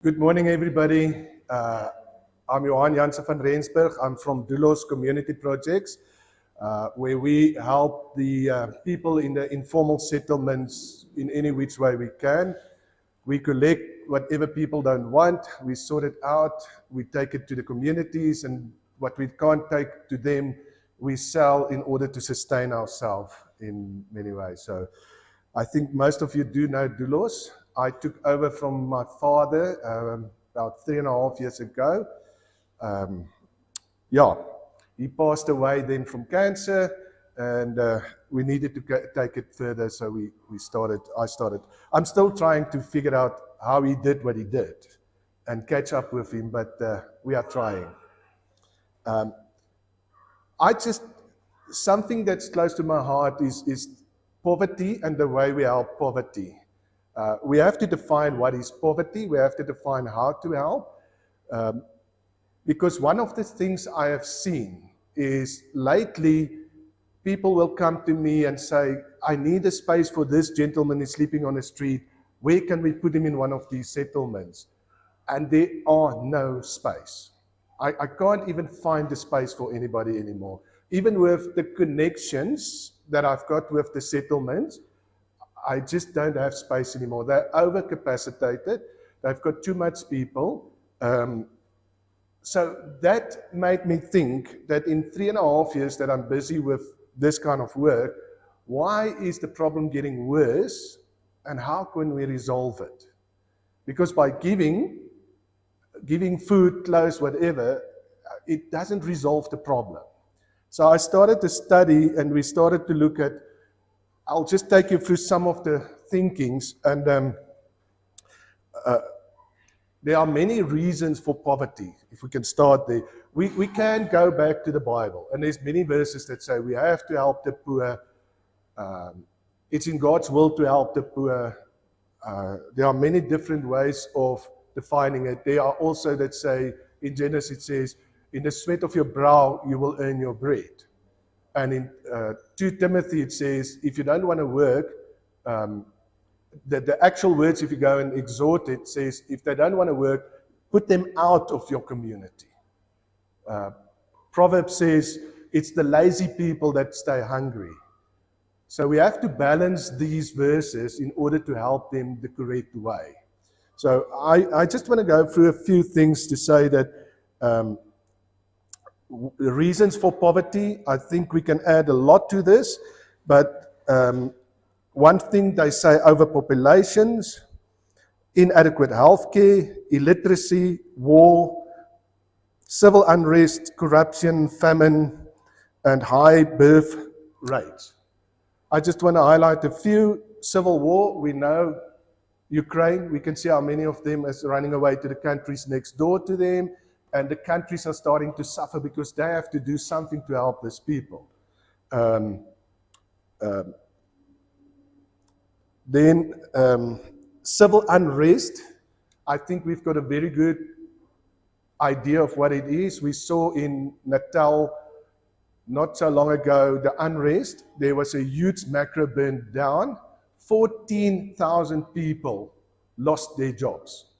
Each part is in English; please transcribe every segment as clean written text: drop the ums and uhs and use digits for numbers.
Good morning, everybody. I'm Johan Jansen van Rensburg. I'm from Doulos Community Projects, where we help the people in the informal settlements in any which way we can. We collect whatever people don't want, we sort it out, we take it to the communities, and what we can't take to them, we sell in order to sustain ourselves in many ways. So I think most of you do know Doulos. I took over from my father about 3.5 years ago. Yeah, he passed away then from cancer, and we needed to take it further, so I started. I'm still trying to figure out how he did what he did and catch up with him, but we are trying. Something that's close to my heart is poverty and the way we help poverty. We have to define what is poverty. We have to define how to help. Because one of the things I have seen is lately people will come to me and say, I need a space for this gentleman who's sleeping on the street. Where can we put him in one of these settlements? And there are no space. I can't even find the space for anybody anymore. Even with the connections that I've got with the settlements, I just don't have space anymore. They're overcapacitated. They've got too much people. So that made me think that in 3.5 years that I'm busy with this kind of work, why is the problem getting worse and how can we resolve it? Because by giving food, clothes, whatever, it doesn't resolve the problem. So I started to study and we started to look at, I'll just take you through some of the thinkings, and there are many reasons for poverty. If we can start there, we can go back to the Bible, and there's many verses that say we have to help the poor. It's in God's will to help the poor. There are many different ways of defining it. There are also that say, in Genesis it says, in the sweat of your brow you will earn your bread. And in 2 Timothy it says, if you don't want to work, the actual words, if you go and exhort it, says, if they don't want to work, put them out of your community. Proverbs says, it's the lazy people that stay hungry. So we have to balance these verses in order to help them the correct way. So I just want to go through a few things to say that the reasons for poverty, I think we can add a lot to this, but one thing they say, overpopulations, inadequate healthcare, illiteracy, war, civil unrest, corruption, famine, and high birth rates. I just want to highlight a few. Civil war, we know Ukraine, we can see how many of them is running away to the countries next door to them, and the countries are starting to suffer because they have to do something to help these people. Then civil unrest, I think we've got a very good idea of what it is. We saw in Natal not so long ago the unrest. There was a huge macro burn down. 14,000 people lost their jobs,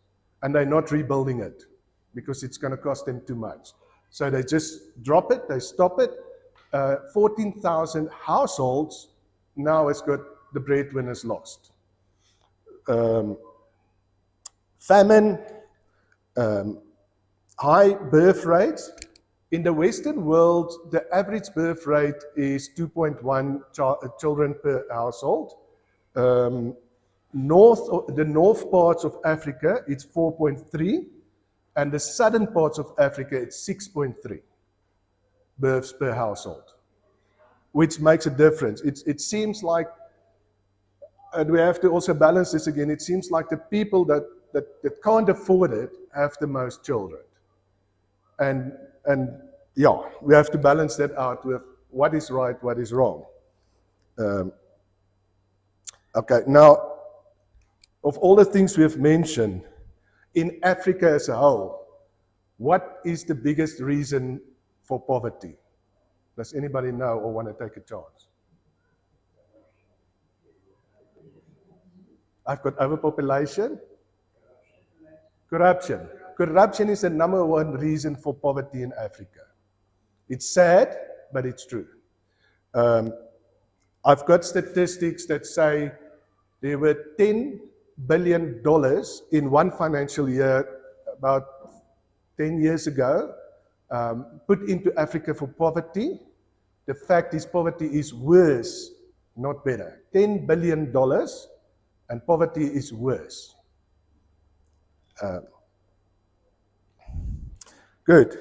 and they're not rebuilding it because it's going to cost them too much. So they just drop it, they stop it. 14,000 households now has got the breadwinners lost. Famine, high birth rates. In the Western world, the average birth rate is 2.1 children per household. The north parts of Africa, it's 4.3, and the southern parts of Africa, it's 6.3 births per household, which makes a difference. It seems like, and we have to also balance this again, it seems like the people that can't afford it have the most children. And yeah, we have to balance that out with what is right, what is wrong. Okay, now, of all the things we have mentioned, in Africa as a whole, what is the biggest reason for poverty? Does anybody know or want to take a chance? I've got overpopulation, Corruption. Corruption is the number one reason for poverty in Africa. It's sad, but it's true. I've got statistics that say there were $10 billion in one financial year about 10 years ago put into Africa for poverty. The fact is poverty is worse, not better. $10 billion and poverty is worse. Good.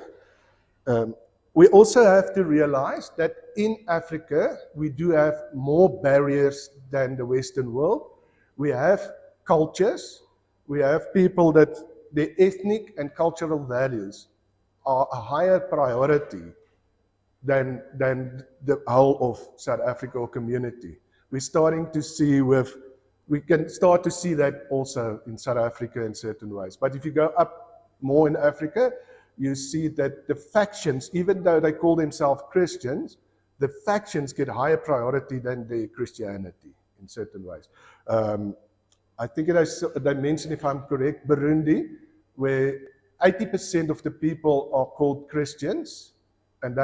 We also have to realize that in Africa, we do have more barriers than the Western world. We have cultures, we have people that their ethnic and cultural values are a higher priority than the whole of South Africa or community. We're starting to see we can start to see that also in South Africa in certain ways. But if you go up more in Africa, you see that the factions, even though they call themselves Christians, the factions get higher priority than their Christianity in certain ways. I think they mentioned, if I'm correct, Burundi, where 80% of the people are called Christians, and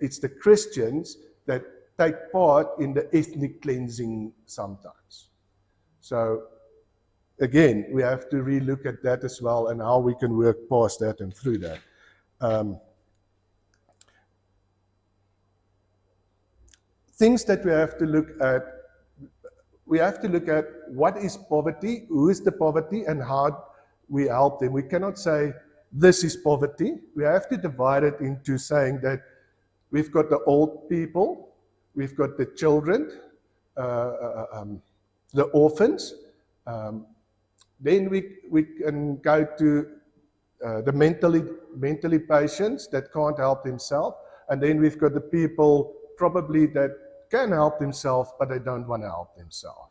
it's the Christians that take part in the ethnic cleansing sometimes. So again, we have to relook at that as well and how we can work past that and through that. Things that we have to look at. We have to look at what is poverty, who is the poverty, and how we help them. We cannot say this is poverty. We have to divide it into saying that we've got the old people, we've got the children, the orphans. Then we can go to the mentally patients that can't help themselves, and then we've got the people probably that can help themselves, but they don't want to help themselves.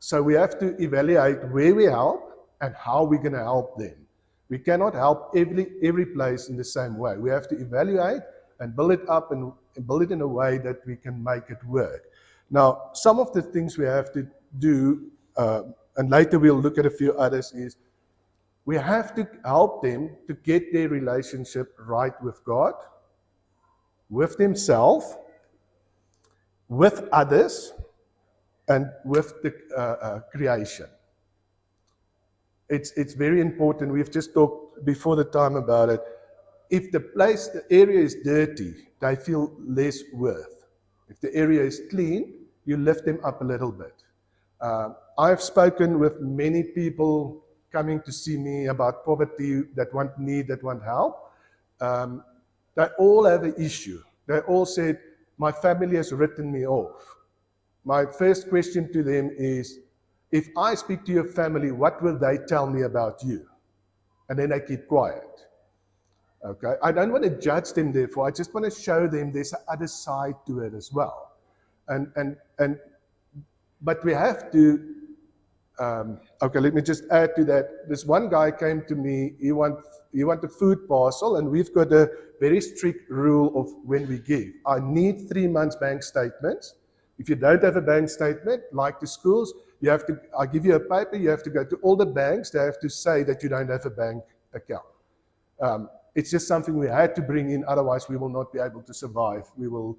So we have to evaluate where we help and how we're going to help them. We cannot help every place in the same way. We have to evaluate and build it up and build it in a way that we can make it work. Now, some of the things we have to do, and later we'll look at a few others, is we have to help them to get their relationship right with God, with themselves, with others, and with the creation. It's very important. We've just talked before the time about it. If the area is dirty, they feel less worth. If the area is clean, you lift them up a little bit. I've spoken with many people coming to see me about poverty, that want need, that want help. They all have an issue. They all said, my family has written me off. My first question to them is, if I speak to your family, what will they tell me about you? And then they keep quiet. Okay, I don't want to judge them, therefore. I just want to show them there's an other side to it as well. But we have to. Okay, let me just add to that. This one guy came to me. He want a food parcel, and we've got a very strict rule of when we give. I need 3 months bank statements. If you don't have a bank statement, like the schools, you have to. I give you a paper. You have to go to all the banks. They have to say that you don't have a bank account. It's just something we had to bring in. Otherwise, we will not be able to survive. We will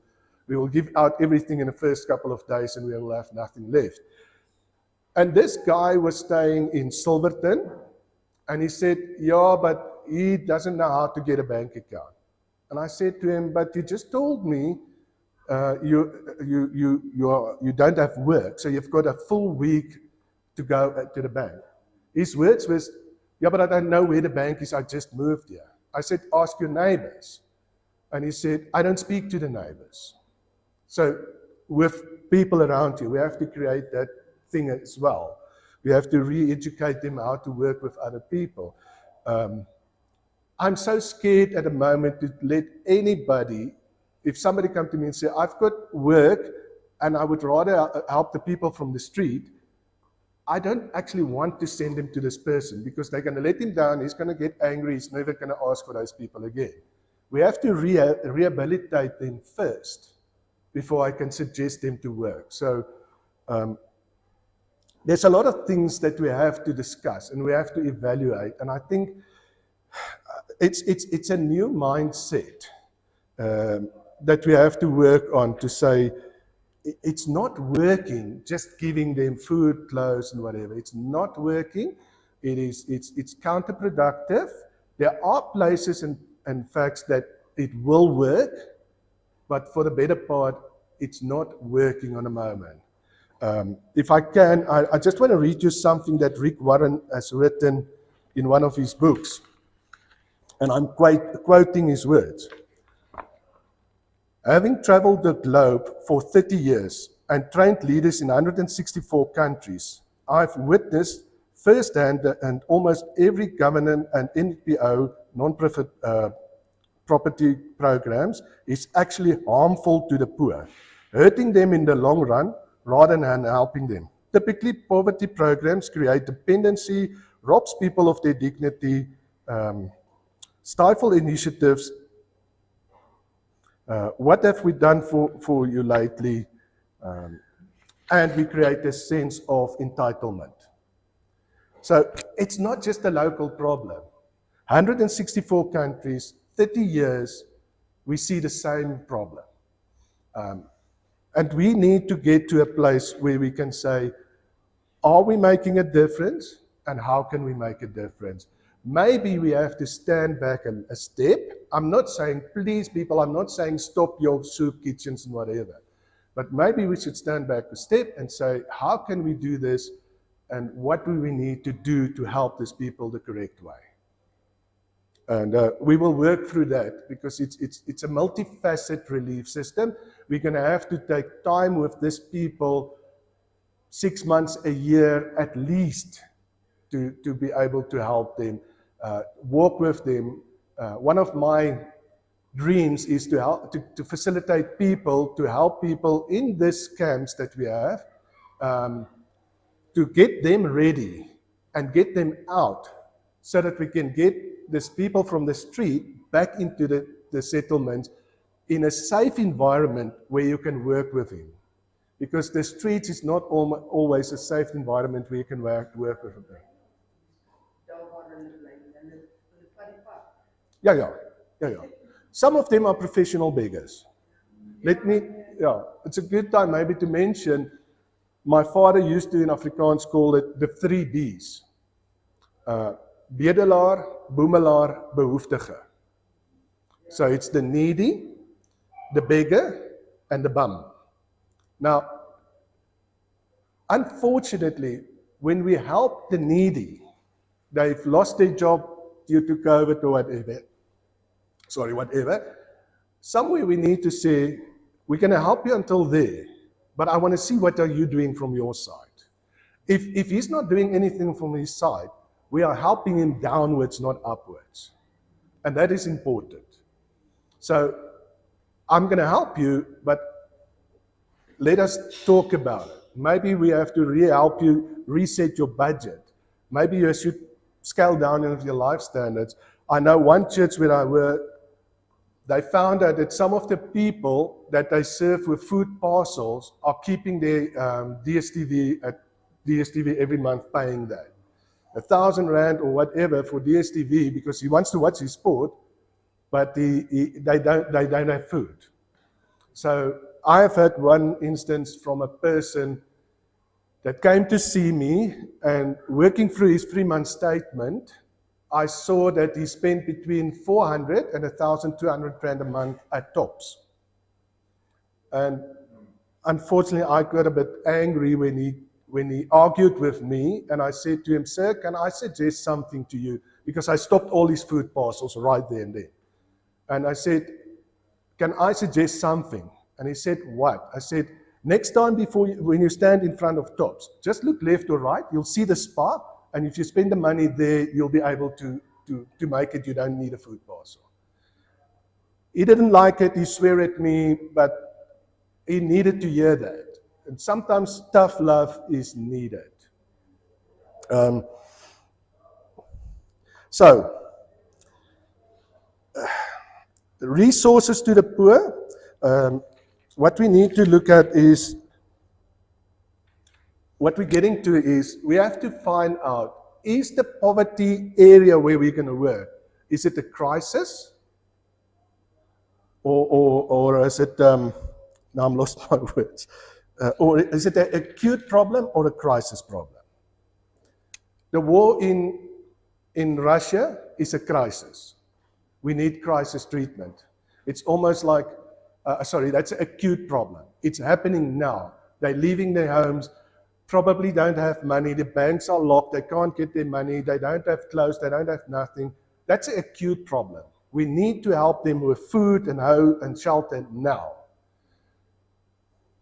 give out everything in the first couple of days, and we will have nothing left. And this guy was staying in Silverton, and he said, yeah, but he doesn't know how to get a bank account. And I said to him, but you just told me you don't have work, so you've got a full week to go to the bank. His words was, yeah, but I don't know where the bank is. I just moved here. I said, ask your neighbors. And he said, I don't speak to the neighbors. So with people around you, we have to create that thing as well. We have to re-educate them how to work with other people. I'm so scared at the moment to let anybody, if somebody come to me and say, I've got work and I would rather help the people from the street, I don't actually want to send them to this person because they're going to let him down, he's going to get angry, he's never going to ask for those people again. We have to rehabilitate them first before I can suggest them to work. So there's a lot of things that we have to discuss and we have to evaluate. And I think it's a new mindset that we have to work on to say it's not working just giving them food, clothes, and whatever. It's not working. It's counterproductive. There are places and facts that it will work, but for the better part, it's not working on the moment. If I can, I just want to read you something that Rick Warren has written in one of his books. And I'm quoting his words. Having traveled the globe for 30 years and trained leaders in 164 countries, I've witnessed firsthand and almost every government and NPO, non-profit property programs, is actually harmful to the poor, hurting them in the long run rather than helping them. Typically, poverty programs create dependency, robs people of their dignity, stifle initiatives. What have we done for you lately? And we create a sense of entitlement. So it's not just a local problem. 164 countries, 30 years, we see the same problem. And we need to get to a place where we can say, are we making a difference? And how can we make a difference? Maybe we have to stand back a step. I'm not saying, please people, I'm not saying stop your soup kitchens and whatever. But maybe we should stand back a step and say, how can we do this? And what do we need to do to help these people the correct way? And we will work through that because it's a multifaceted relief system. We're going to have to take time with these people, 6 months, a year at least, to be able to help them, walk with them. One of my dreams is to help to facilitate people, to help people in these camps that we have, to get them ready and get them out so that we can get these people from the street back into the settlements in a safe environment where you can work with them. Because the streets is not always a safe environment where you can work with them. Yeah. Some of them are professional beggars. It's a good time maybe to mention, my father used to in Afrikaans call it the 3 B's. Bedelaar, boemelaar, behoeftige. So it's the needy, the beggar, and the bum. Now, unfortunately, when we help the needy, they've lost their job due to COVID or whatever. Somewhere we need to say, we're going to help you until there, but I want to see what are you doing from your side. If he's not doing anything from his side, we are helping him downwards, not upwards. And that is important. So I'm going to help you, but let us talk about it. Maybe we have to help you reset your budget. Maybe you should scale down your life standards. I know one church where I work, they found out that some of the people that they serve with food parcels are keeping their DSTV at DSTV every month, paying that. 1,000 rand or whatever for DSTV because he wants to watch his sport, but they don't have food. So I have had one instance from a person that came to see me, and working through his 3-month statement, I saw that he spent between 400 and 1,200 rand a month at tops. And unfortunately, I got a bit angry when he argued with me, and I said to him, sir, can I suggest something to you? Because I stopped all his food parcels right there and then. And I said, can I suggest something? And he said, what? I said, next time when you stand in front of tops, just look left or right, you'll see the spot, and if you spend the money there, you'll be able to make it. You don't need a food parcel. He didn't like it, he swore at me, but he needed to hear that. And sometimes tough love is needed. So, resources to the poor. What we need to look at is what we're getting to is we have to find out, is the poverty area where we're going to work, is it a crisis? Or is it, now I'm lost my words, or is it an acute problem or a crisis problem? The war in Russia is a crisis. We need crisis treatment. It's almost like, that's an acute problem. It's happening now. They're leaving their homes, probably don't have money, the banks are locked, they can't get their money, they don't have clothes, they don't have nothing. That's an acute problem. We need to help them with food and home and shelter now.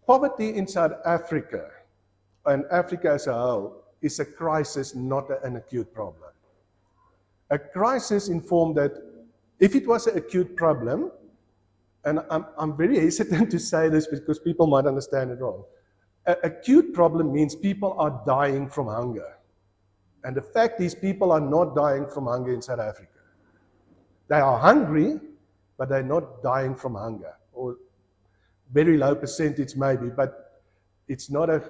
Poverty in South Africa, and Africa as a whole, is a crisis, not an acute problem. A crisis informed that if it was an acute problem, and I'm very hesitant to say this because people might understand it wrong. An acute problem means people are dying from hunger. And the fact is people are not dying from hunger in South Africa. They are hungry, but they're not dying from hunger. Or very low percentage maybe, but it's not a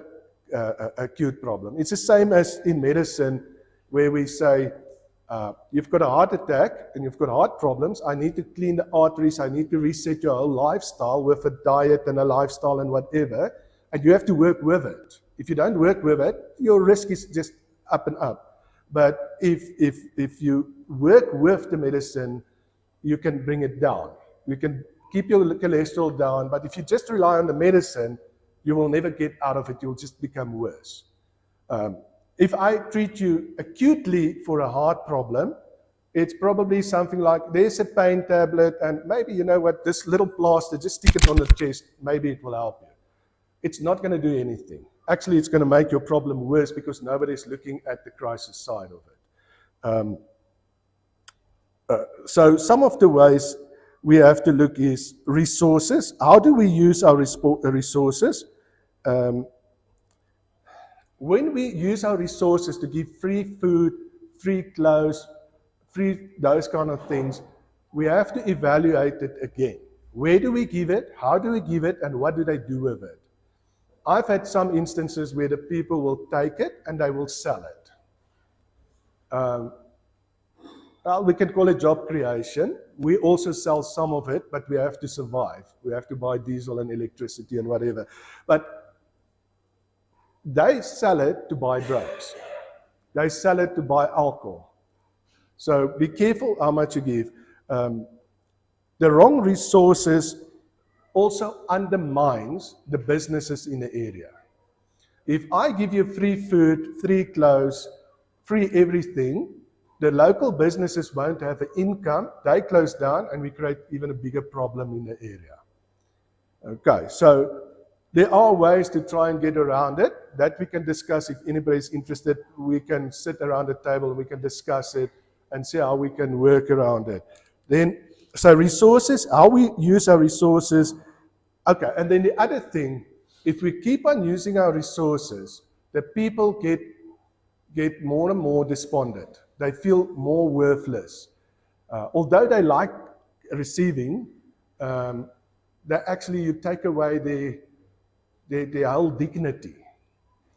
acute problem. It's the same as in medicine where we say, you've got a heart attack and you've got heart problems. I need to clean the arteries. I need to reset your whole lifestyle with a diet and a lifestyle and whatever. And you have to work with it. If you don't work with it, your risk is just up and up. But if you work with the medicine, you can bring it down. You can keep your cholesterol down. But if you just rely on the medicine, you will never get out of it. You'll just become worse. If I treat you acutely for a heart problem, it's probably something like, there's a pain tablet, and maybe, you know what, this little plaster, just stick it on the chest, maybe it will help you. It's not going to do anything. Actually, it's going to make your problem worse because nobody's looking at the crisis side of it. So some of the ways we have to look is resources. How do we use our resources? When we use our resources to give free food, free clothes, free those kind of things, we have to evaluate it again. Where do we give it? How do we give it? And what do they do with it? I've had some instances where the people will take it and they will sell it. Well, we can call it job creation. We also sell some of it, but we have to survive. We have to buy diesel and electricity and whatever. But they sell it to buy drugs. They sell it to buy alcohol. So be careful how much you give. The wrong resources also undermines the businesses in the area. If I give you free food, free clothes, free everything, the local businesses won't have an income, they close down, and we create even a bigger problem in the area. Okay, so there are ways to try and get around it that we can discuss. If anybody's interested, we can sit around the table, we can discuss it and see how we can work around it. Then, so resources, how we use our resources. Okay, and then the other thing, if we keep on using our resources, the people get more and more despondent. They feel more worthless. Although they like receiving, you take away their whole dignity.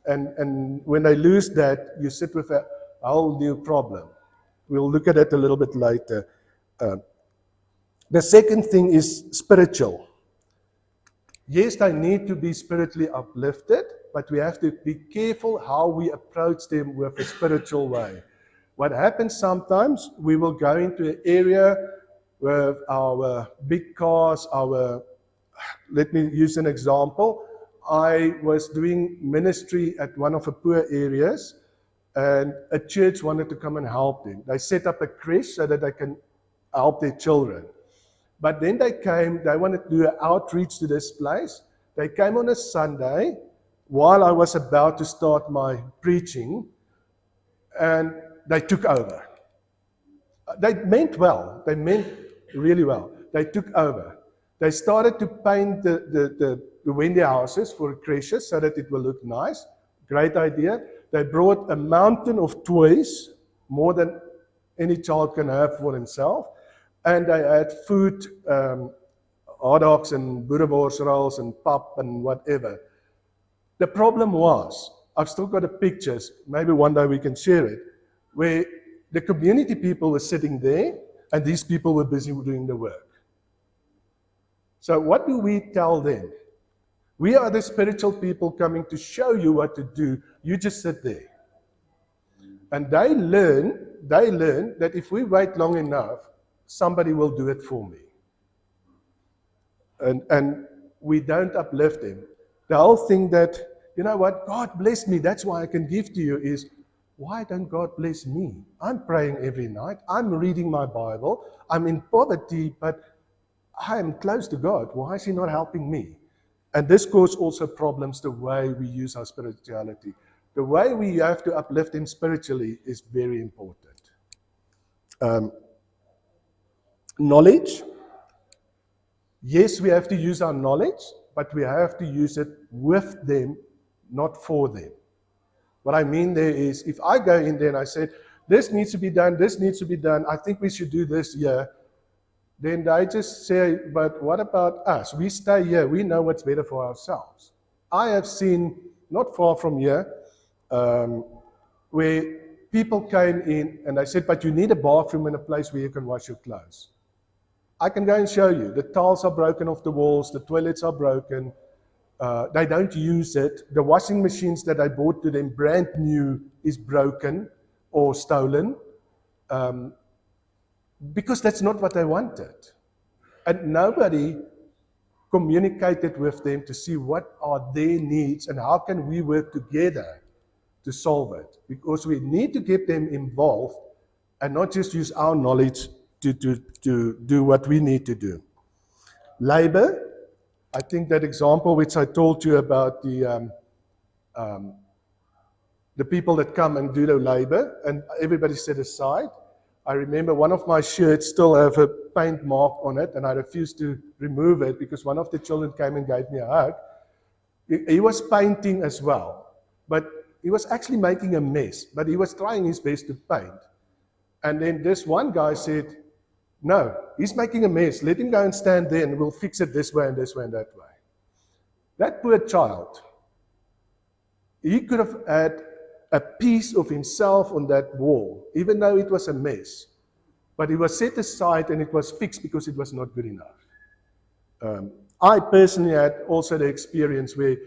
And when they lose that, you sit with a whole new problem. We'll look at it a little bit later. The second thing is spiritual. Yes, they need to be spiritually uplifted, but we have to be careful how we approach them with a spiritual way. What happens sometimes, we will go into an area with our big cars, let me use an example. I was doing ministry at one of the poor areas, and a church wanted to come and help them. They set up a creche so that they can help their children. But then they wanted to do an outreach to this place. They came on a Sunday while I was about to start my preaching, and they took over. They meant well. They meant really well. They took over. They started to paint the windy houses for creches so that it will look nice. Great idea. They brought a mountain of toys, more than any child can have for himself. And they had food, hot dogs and boerewors rolls and pap and whatever. The problem was, I've still got the pictures, maybe one day we can share it, where the community people were sitting there and these people were busy doing the work. So what do we tell them? We are the spiritual people coming to show you what to do. You just sit there. And they learn that if we wait long enough, somebody will do it for me. And we don't uplift them. The whole thing that, you know what, God bless me, that's why I can give to you is, why don't God bless me? I'm praying every night. I'm reading my Bible. I'm in poverty, but I am close to God. Why is He not helping me? And this causes also problems the way we use our spirituality. The way we have to uplift Him spiritually is very important. Knowledge. Yes, we have to use our knowledge, but we have to use it with them, not for them. What I mean there is, if I go in there and I say, this needs to be done, I think we should do this here, then they just say, but what about us? We stay here, we know what's better for ourselves. I have seen, not far from here, where people came in and they said, but you need a bathroom and a place where you can wash your clothes. I can go and show you. The tiles are broken off the walls, the toilets are broken, they don't use it. The washing machines that I bought to them, brand new, is broken or stolen. Because that's not what they wanted. And nobody communicated with them to see what are their needs and how can we work together to solve it. Because we need to get them involved and not just use our knowledge to do what we need to do. Labor, I think that example which I told you about the people that come and do the labor and everybody set aside. I remember one of my shirts still have a paint mark on it, and I refused to remove it because one of the children came and gave me a hug. He was painting as well, but he was actually making a mess, but he was trying his best to paint. And then this one guy said, no, he's making a mess. Let him go and stand there and we'll fix it this way and this way and that way. That poor child, he could have had a piece of himself on that wall, even though it was a mess. But it was set aside and it was fixed because it was not good enough. I personally had also the experience where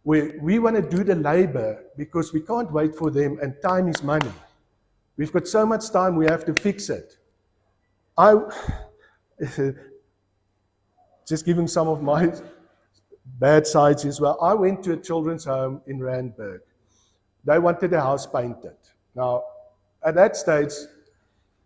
we want to do the labor because we can't wait for them and time is money. We've got so much time, we have to fix it. Just giving some of my bad sides as well. I went to a children's home in Rensburg. They wanted the house painted. Now, at that stage,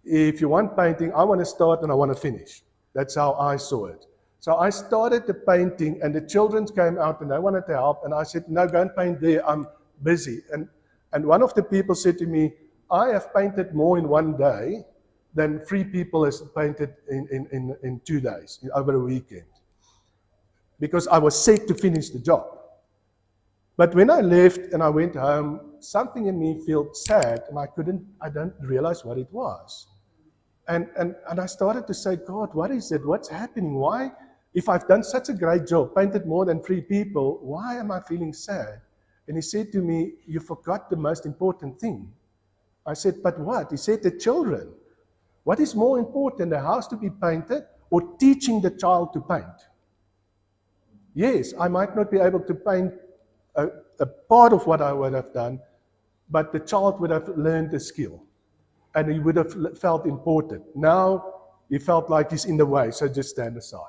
if you want painting, I want to start and I want to finish. That's how I saw it. So I started the painting and the children came out and they wanted to help. And I said, no, go and paint there. I'm busy. And one of the people said to me, I have painted more in one day than 3 people has painted in 2 days, over a weekend. Because I was set to finish the job. But when I left and I went home, something in me felt sad and I don't realize what it was. And I started to say, God, what is it? What's happening? Why, if I've done such a great job, painted more than 3 people, why am I feeling sad? And he said to me, you forgot the most important thing. I said, but what? He said, the children. What is more important, the house to be painted or teaching the child to paint? Yes, I might not be able to paint a part of what I would have done, but the child would have learned a skill and he would have felt important. Now he felt like he's in the way, so just stand aside.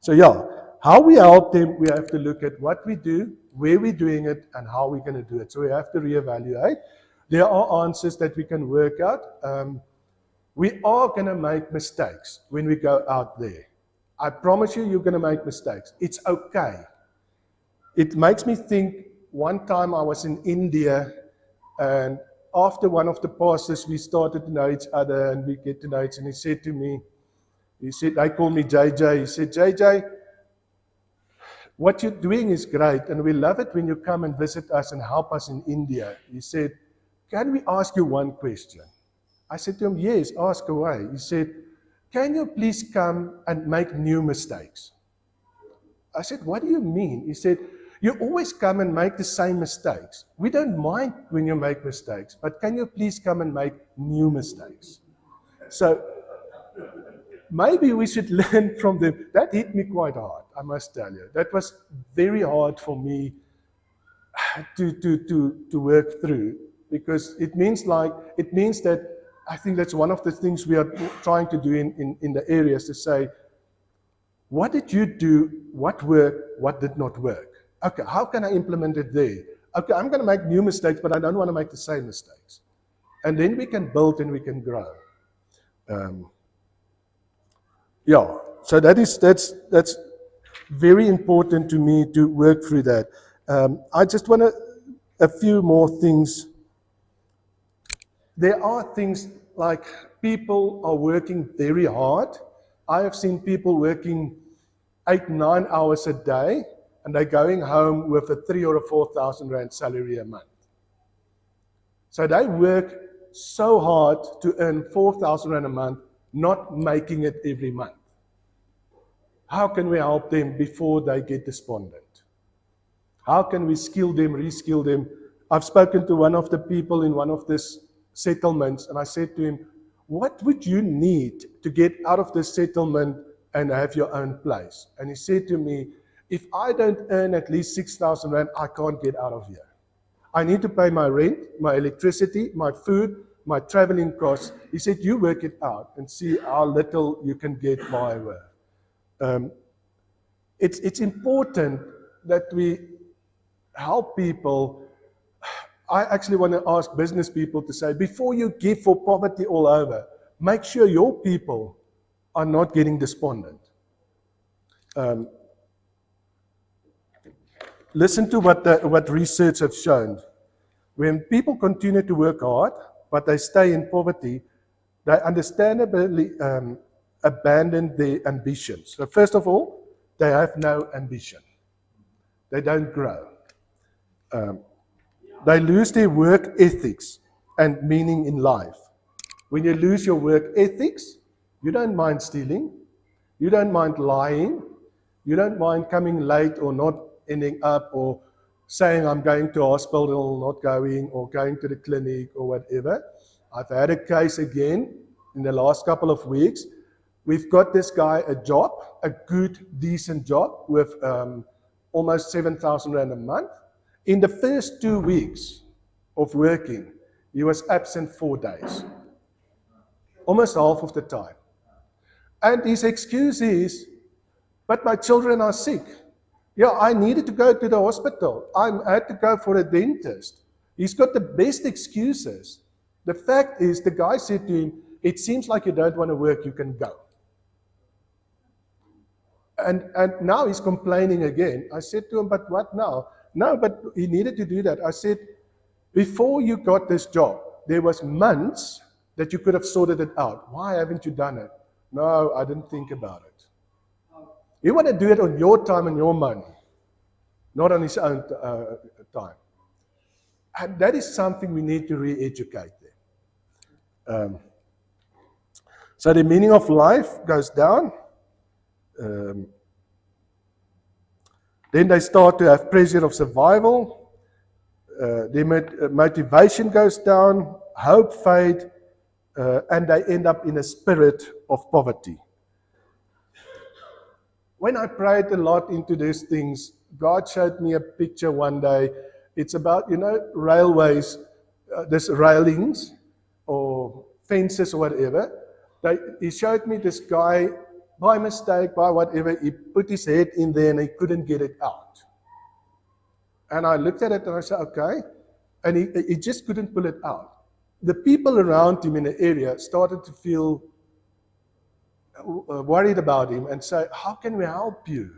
So yeah, how we help them, we have to look at what we do, where we're doing it, and how we're going to do it. So we have to reevaluate. There are answers that we can work out. We are going to make mistakes when we go out there. I promise you, you're going to make mistakes. It's okay. It makes me think, one time I was in India, and after one of the pastors, we started to know each other, and we get to know each other, and he said to me, I call me JJ, he said, JJ, what you're doing is great, and we love it when you come and visit us and help us in India. He said, can we ask you one question? I said to him, yes, ask away. He said, can you please come and make new mistakes? I said, what do you mean? He said, you always come and make the same mistakes. We don't mind when you make mistakes, but can you please come and make new mistakes? So maybe we should learn from them. That hit me quite hard, I must tell you. That was very hard for me to work through, because it means that I think that's one of the things we are trying to do in the areas, to say, what did you do? What worked? What did not work? Okay, how can I implement it there? Okay, I'm going to make new mistakes, but I don't want to make the same mistakes. And then we can build and we can grow. Yeah, so that's very important to me to work through that. I just want a few more things. There are things like people are working very hard. I have seen people working 8-9 hours a day, and they're going home with a 3,000 or a 4,000 rand salary a month. So they work so hard to earn 4,000 rand a month, not making it every month. How can we help them before they get despondent? How can we skill them, reskill them? I've spoken to one of the people in one of these settlements, and I said to him, what would you need to get out of this settlement and have your own place? And he said to me, if I don't earn at least 6,000 rand, I can't get out of here. I need to pay my rent, my electricity, my food, my traveling costs. He said, you work it out and see how little you can get by with. It's important that we help people. I actually want to ask business people to say, before you give for poverty all over, make sure your people are not getting despondent. Listen to what research has shown. When people continue to work hard, but they stay in poverty, they understandably abandon their ambitions. So first of all, they have no ambition. They don't grow. They lose their work ethics and meaning in life. When you lose your work ethics, you don't mind stealing, you don't mind lying, you don't mind coming late or not ending up, or saying I'm going to hospital, not going, or going to the clinic or whatever. I've had a case again in the last couple of weeks. We've got this guy a job, a good, decent job with almost 7,000 rand a month. In the first 2 weeks of working, he was absent 4 days, almost half of the time. And his excuse is, but my children are sick. Yeah, I needed to go to the hospital. I had to go for a dentist. He's got the best excuses. The fact is, the guy said to him, it seems like you don't want to work, you can go. And now he's complaining again. I said to him, but what now? No, but he needed to do that. I said, before you got this job, there was months that you could have sorted it out. Why haven't you done it? No, I didn't think about it. You want to do it on your time and your money, not on his own time. And that is something we need to re-educate them. So the meaning of life goes down. Then they start to have pressure of survival. Their motivation goes down, hope fades, and they end up in a spirit of poverty. When I prayed a lot into these things, God showed me a picture one day. It's about, railways, there's railings or fences or whatever. He showed me this guy, by mistake, by whatever, he put his head in there and he couldn't get it out. And I looked at it and I said, okay. And he just couldn't pull it out. The people around him in the area started to feel worried about him and say, how can we help you?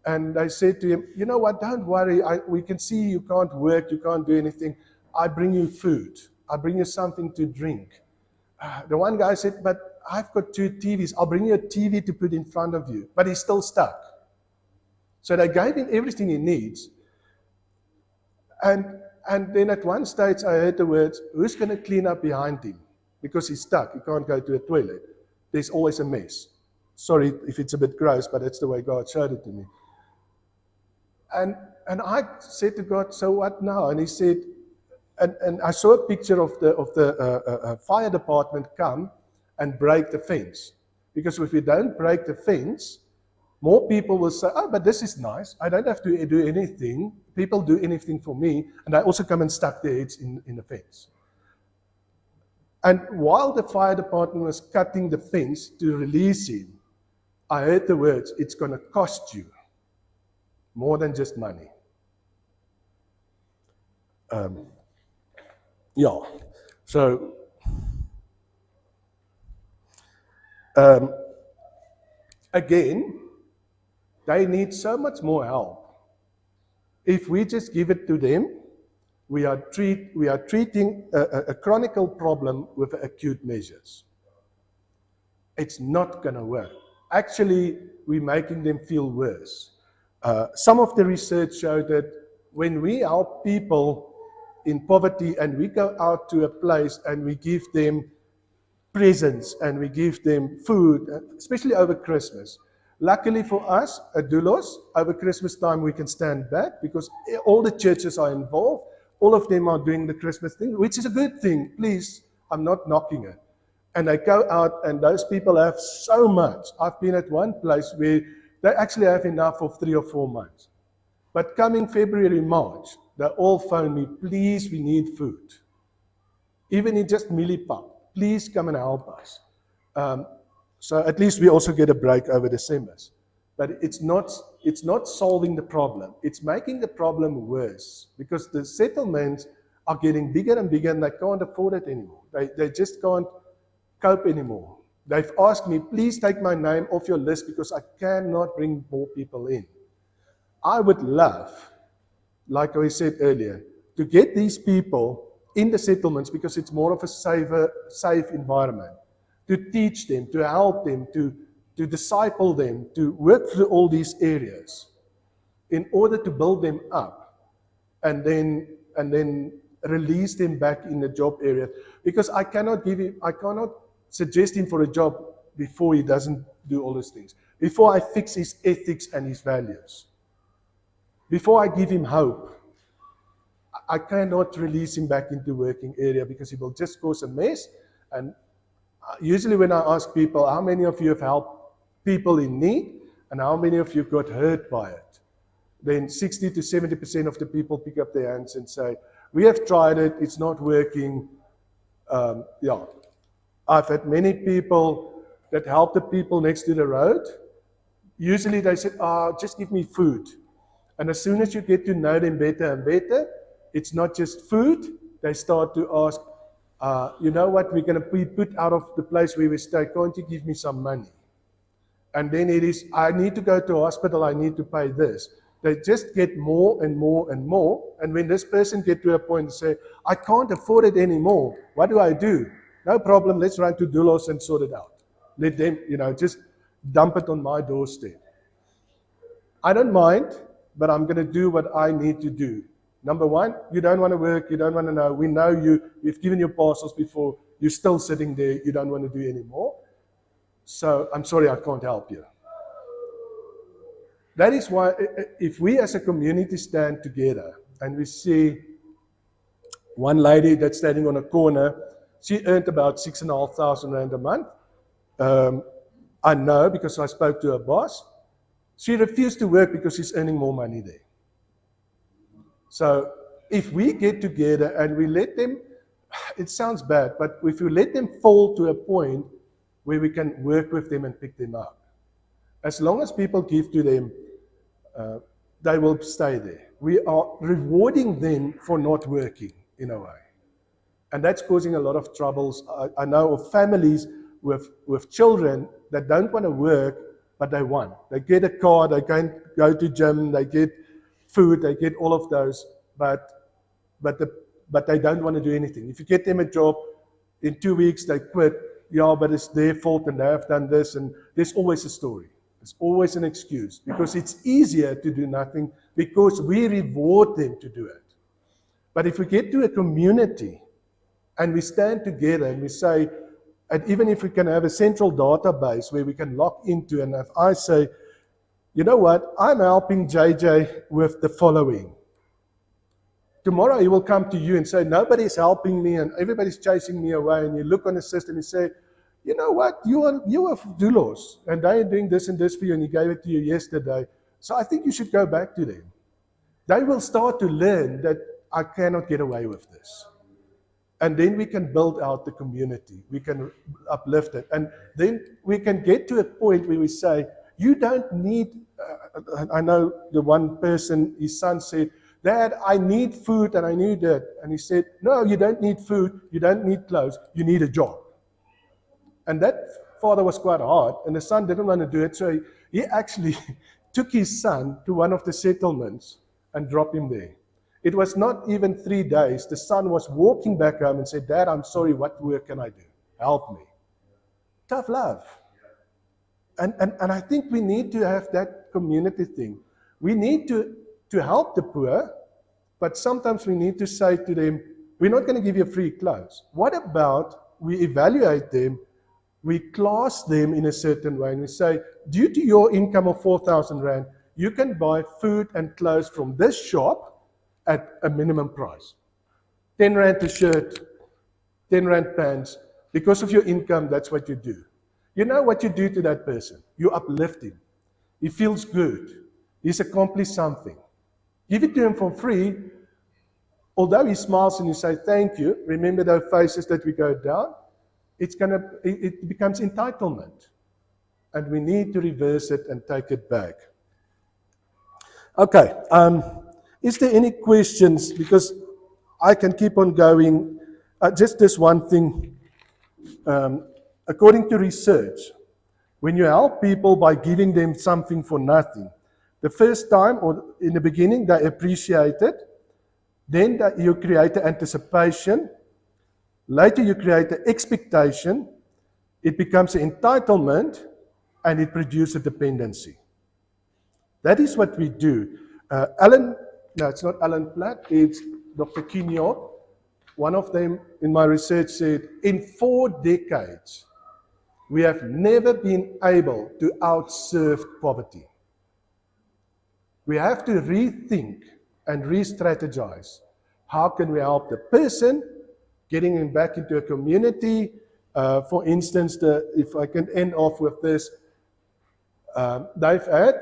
And they said to him, you know what, don't worry. We can see you can't work, you can't do anything. I bring you food. I bring you something to drink. The one guy said, but I've got 2 TVs. I'll bring you a TV to put in front of you. But he's still stuck. So they gave him everything he needs. And then at one stage I heard the words, who's going to clean up behind him? Because he's stuck. He can't go to a toilet. There's always a mess. Sorry if it's a bit gross, but that's the way God showed it to me. And I said to God, so what now? And he said, and I saw a picture of the fire department come and break the fence. Because if we don't break the fence, more people will say, oh, but this is nice. I don't have to do anything. People do anything for me. And I also come and stuck their heads in the fence. And while the fire department was cutting the fence to release him, I heard the words, it's going to cost you more than just money. Yeah. So, again, they need so much more help. If we just give it to them, we are treating a chronic problem with acute measures. It's not going to work. Actually, we're making them feel worse. Some of the research showed that when we help people in poverty and we go out to a place and we give them presents and we give them food, especially over Christmas. Luckily for us at Doulos, over Christmas time we can stand back because all the churches are involved. All of them are doing the Christmas thing, which is a good thing. Please, I'm not knocking it. And they go out and those people have so much. I've been at one place where they actually have enough for 3 or 4 months. But coming February, March, they all phone me, please, we need food. Even in just millipap, please come and help us. So at least we also get a break over December's. But it's not solving the problem. It's making the problem worse because the settlements are getting bigger and bigger and they can't afford it anymore. They just can't cope anymore. They've asked me, please take my name off your list because I cannot bring more people in. I would love, like I said earlier, to get these people in the settlements because it's more of a safe environment, to teach them, to help them, to disciple them, to work through all these areas in order to build them up and then release them back in the job area. Because I cannot suggest him for a job before he doesn't do all those things. Before I fix his ethics and his values. Before I give him hope. I cannot release him back into working area because he will just cause a mess. And usually when I ask people, how many of you have helped people in need and how many of you got hurt by it? Then 60 to 70% of the people pick up their hands and say, we have tried it, it's not working. I've had many people that help the people next to the road. Usually they said, just give me food. And as soon as you get to know them better and better, it's not just food. They start to ask, you know what, we're going to be put out of the place where we stay. Can't you give me some money? And then it is, I need to go to hospital, I need to pay this. They just get more and more and more. And when this person gets to a point and say, I can't afford it anymore, what do I do? No problem, let's run to Doulos and sort it out. Let them, just dump it on my doorstep. I don't mind, but I'm going to do what I need to do. Number one, you don't want to work, you don't want to know. We know we've given you parcels before, you're still sitting there, you don't want to do anymore. So I'm sorry, I can't help you. That is why if we as a community stand together and we see one lady that's standing on a corner, she earned about 6,500 Rand a month. I know because I spoke to her boss. She refused to work because she's earning more money there. So if we get together and we let them, it sounds bad, but if we let them fall to a point where we can work with them and pick them up. As long as people give to them, they will stay there. We are rewarding them for not working in a way. And that's causing a lot of troubles. I know of families with children that don't want to work, but they want. They get a car, they can go to gym, they get food, they get all of those, but they don't want to do anything. If you get them a job, in 2 weeks they quit. Yeah, but it's their fault and they have done this, and there's always a story. There's always an excuse because it's easier to do nothing because we reward them to do it. But if we get to a community and we stand together and we say, and even if we can have a central database where we can log into, and if I say, You know what? I'm helping JJ with the following. Tomorrow he will come to you and say, nobody's helping me and everybody's chasing me away. And you look on the system and say, you know what? You are Doulos and they are doing this and this for you and he gave it to you yesterday. So I think you should go back to them. They will start to learn that I cannot get away with this. And then we can build out the community. We can uplift it. And then we can get to a point where we say, you don't need, I know the one person, his son said, Dad, I need food and I need it. And he said, no, you don't need food, you don't need clothes, you need a job. And that father was quite hard, and the son didn't want to do it, so he actually took his son to one of the settlements and dropped him there. It was not even 3 days. The son was walking back home and said, Dad, I'm sorry, what work can I do? Help me. Tough love. And I think we need to have that community thing. We need to help the poor, but sometimes we need to say to them, we're not going to give you free clothes. What about we evaluate them, we class them in a certain way, and we say, due to your income of 4,000 Rand, you can buy food and clothes from this shop at a minimum price. 10 Rand a shirt, 10 Rand pants. Because of your income, that's what you do. You know what you do to that person? You uplift him. He feels good. He's accomplished something. Give it to him for free. Although he smiles and you say thank you, remember those faces that we go down? It becomes entitlement. And we need to reverse it and take it back. Okay, is there any questions? Because I can keep on going. Just this one thing. According to research, when you help people by giving them something for nothing, the first time or in the beginning they appreciate it, then you create the anticipation, later you create the expectation, it becomes an entitlement, and it produces a dependency. That is what we do. It's not Alan Platt, it's Dr. Kinyo. One of them in my research said, in 4 decades, we have never been able to outserve poverty. We have to rethink and re-strategize. How can we help the person, getting him back into a community? For instance, if I can end off with this, they've had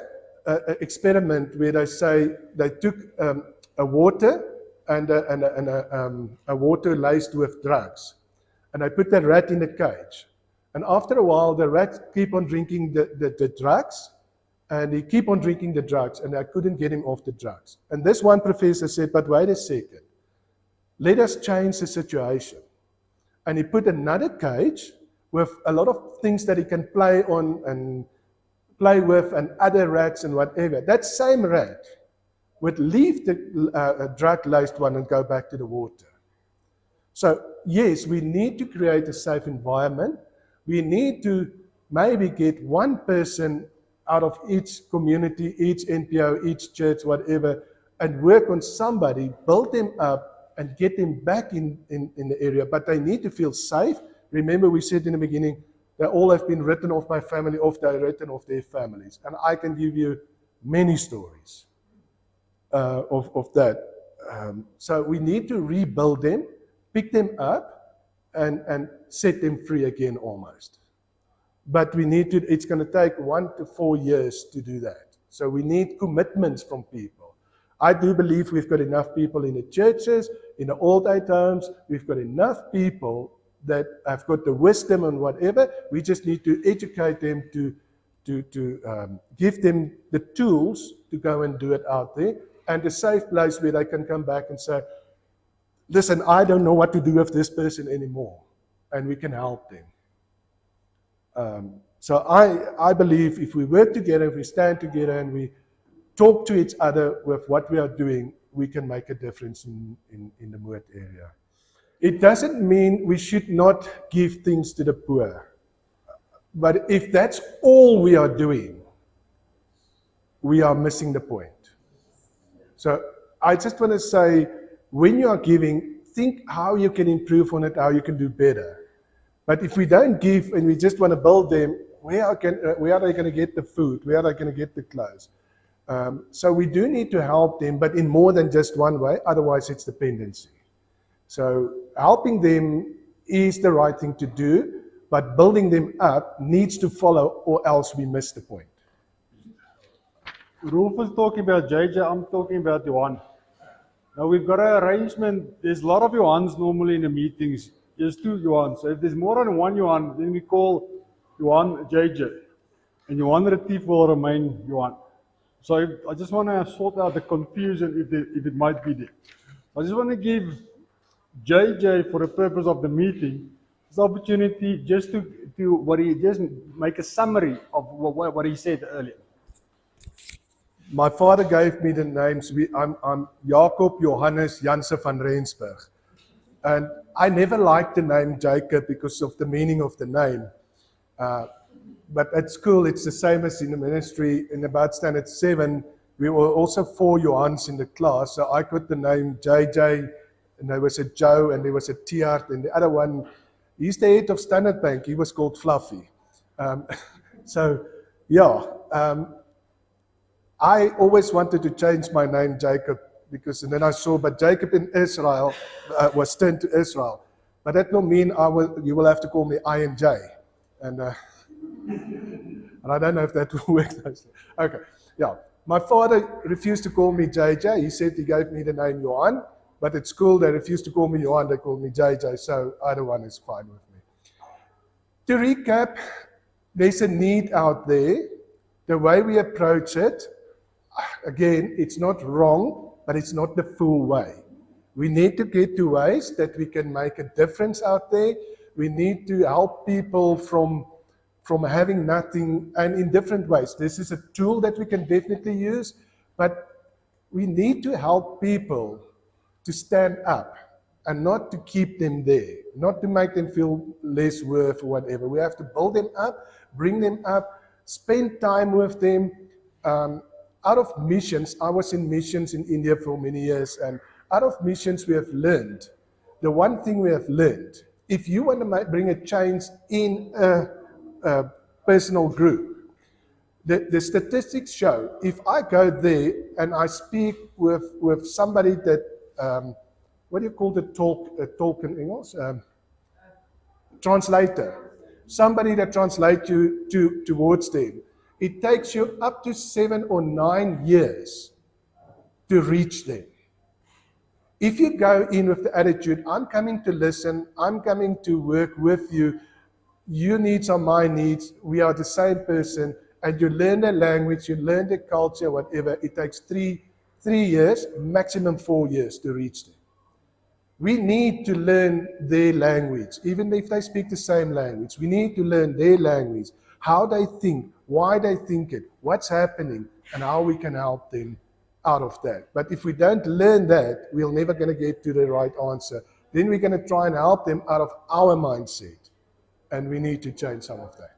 an experiment where they say they took a water and a water laced with drugs, and they put that rat in a cage. And after a while, the rat keep on drinking the drugs, and he keep on drinking the drugs, and I couldn't get him off the drugs. And this one professor said, but wait a second, let us change the situation. And he put another cage with a lot of things that he can play on and play with, and other rats and whatever. That same rat would leave the drug-laced one and go back to the water. So yes, we need to create a safe environment. We need to maybe get one person out of each community, each NPO, each church, whatever, and work on somebody, build them up, and get them back in the area. But they need to feel safe. Remember, we said in the beginning, they all have been written off by family, they're written off their families. And I can give you many stories of that. So we need to rebuild them, pick them up, and set them free again almost. But we need to, it's going to take 1 to 4 years to do that. So we need commitments from people. I do believe we've got enough people in the churches, in the old age homes. We've got enough people that have got the wisdom and whatever. We just need to educate them to give them the tools to go and do it out there, and a safe place where they can come back and say, listen, I don't know what to do with this person anymore, and we can help them. So I believe if we work together, if we stand together and we talk to each other with what we are doing, we can make a difference in the Moord area. It doesn't mean we should not give things to the poor. But if that's all we are doing, we are missing the point. So I just want to say, when you are giving, think how you can improve on it, how you can do better. But if we don't give and we just want to build them, Where are they going to get the food? Where are they going to get the clothes? So we do need to help them, but in more than just one way, otherwise it's dependency. So helping them is the right thing to do, but building them up needs to follow, or else we miss the point. Rolf is talking about JJ, I'm talking about Johan. Now we've got an arrangement, there's a lot of Johans normally in the meetings, there's 2 Johans. So if there's more than 1 Johan, then we call Johan JJ. And Johan Retief will remain Johan. So I just want to sort out the confusion if it might be there. I just want to give JJ, for the purpose of the meeting, this opportunity just to just make a summary of what he said earlier. My father gave me the names. I'm Jacob Johannes Janse van Rensburg. And I never liked the name Jacob because of the meaning of the name. But at school, it's the same as in the ministry. In about standard 7, we were also 4 Johans in the class. So I got the name JJ, and there was a Joe, and there was a Tiart, and the other one, he's the head of Standard Bank. He was called Fluffy. I always wanted to change my name Jacob, and then I saw, but Jacob in Israel was turned to Israel. But that don't mean you will have to call me I&J. And I don't know if that will work. Okay, yeah. My father refused to call me JJ. He said he gave me the name Johan, but at school they refused to call me Johan. They called me JJ, so either one is fine with me. To recap, there's a need out there. The way we approach it, again, it's not wrong, but it's not the full way. We need to get to ways that we can make a difference out there. We need to help people from having nothing, and in different ways. This is a tool that we can definitely use, but we need to help people to stand up and not to keep them there, not to make them feel less worth or whatever. We have to build them up, bring them up, spend time with them. Out of missions, I was in missions in India for many years, and out of missions we have learned, the one thing we have learned, if you want to bring a change in a personal group, the statistics show, if I go there and I speak with somebody that, what do you call the talk in English? Translator. Somebody that translates you towards them. It takes you up to 7 or 9 years to reach them. If you go in with the attitude, I'm coming to listen, I'm coming to work with you, your needs are my needs, we are the same person, and you learn the language, you learn the culture, whatever, it takes 3 years, maximum 4 years to reach them. We need to learn their language, even if they speak the same language. We need to learn their language, how they think, why they think it, what's happening, and how we can help them out of that. But if we don't learn that, we're never going to get to the right answer. Then we're going to try and help them out of our mindset. And we need to change some of that.